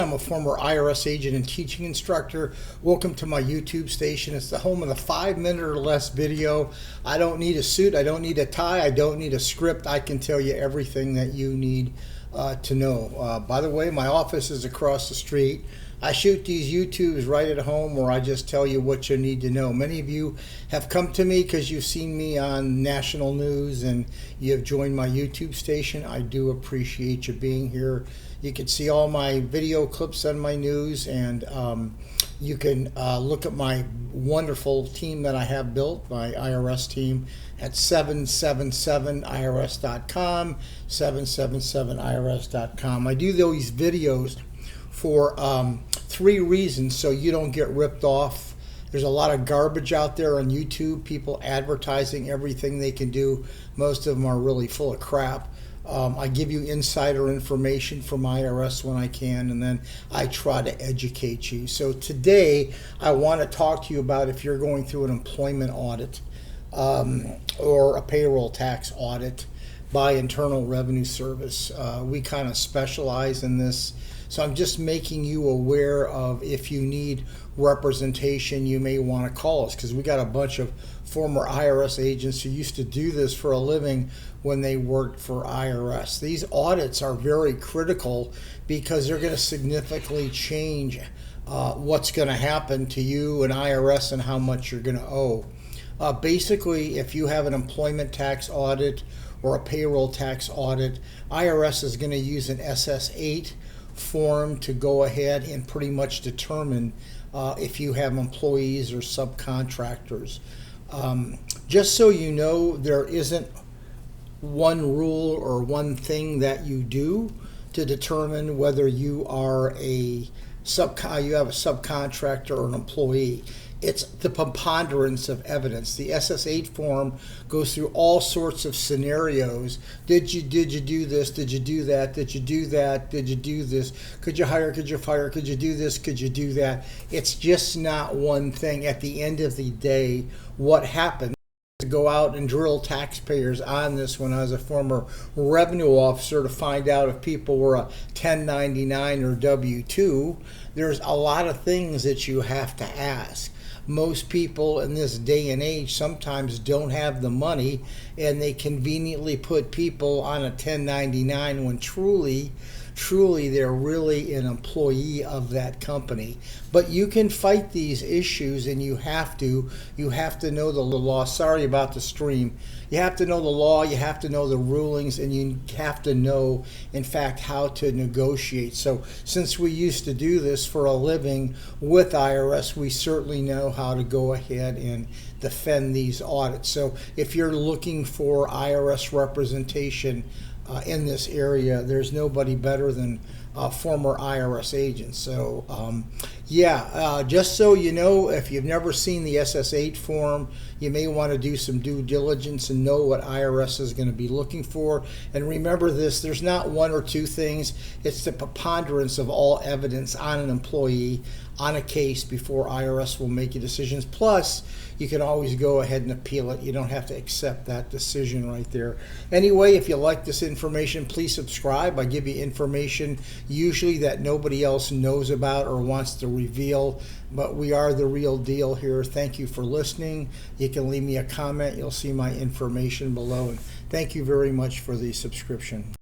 I'm a former IRS agent and teaching instructor. Welcome to my YouTube station. It's the home of the 5-minute or less video. I don't need a suit. I don't need a tie. I don't need a script. I can tell you everything that you need to know. By the way, my office is across the street. I shoot these YouTubes right at home where I just tell you what you need to know. Many of you have come to me because you've seen me on national news and you have joined my YouTube station. I do appreciate you being here. You can see all my video clips on my news, and you can look at my wonderful team that I have built, my IRS team, at 777irs.com, 777irs.com. I do these videos for 3 reasons, so you don't get ripped off. There's a lot of garbage out there on YouTube, people advertising everything they can do. Most of them are really full of crap. I give you insider information from IRS when I can, and then I try to educate you. So today I want to talk to you about if you're going through an employment audit or a payroll tax audit by Internal Revenue Service. We kind of specialize in this. So I'm just making you aware of, if you need representation, you may want to call us, because we got a bunch of former IRS agents who used to do this for a living when they worked for IRS. These audits are very critical because they're going to significantly change what's going to happen to you and IRS and how much you're going to owe. Basically, if you have an employment tax audit or a payroll tax audit, IRS is going to use an SS-8 form to go ahead and pretty much determine if you have employees or subcontractors. Just so you know, there isn't one rule or one thing that you do to determine whether you are you have a subcontractor or an employee. It's the preponderance of evidence. The SS-8 form goes through all sorts of scenarios. Did you do this? Did you do that? Did you do that? Did you do this? Could you hire? Could you fire? Could you do this? Could you do that? It's just not one thing. At the end of the day, what happened to go out and drill taxpayers on this when I was a former revenue officer to find out if people were a 1099 or W-2. There's a lot of things that you have to ask. Most people in this day and age sometimes don't have the money, and they conveniently put people on a 1099 when truly they're really an employee of that company. But you can fight these issues, and you have to know the law. Sorry about the stream. You have to know the law, you have to know the rulings, and you have to know, in fact, how to negotiate. So since we used to do this for a living with IRS, we certainly know how to go ahead and defend these audits. So if you're looking for IRS representation in this area, there's nobody better than former IRS agents. So just so you know, if you've never seen the SS-8 form, you may want to do some due diligence and know what IRS is going to be looking for. And remember this, there's not one or two things. It's the preponderance of all evidence on an employee, on a case, before IRS will make your decisions. Plus, you can always go ahead and appeal it. You don't have to accept that decision right there. Anyway, if you like this information, please subscribe. I give you information usually that nobody else knows about or wants to reveal, but we are the real deal here. Thank you for listening. You can leave me a comment. You'll see my information below. And thank you very much for the subscription.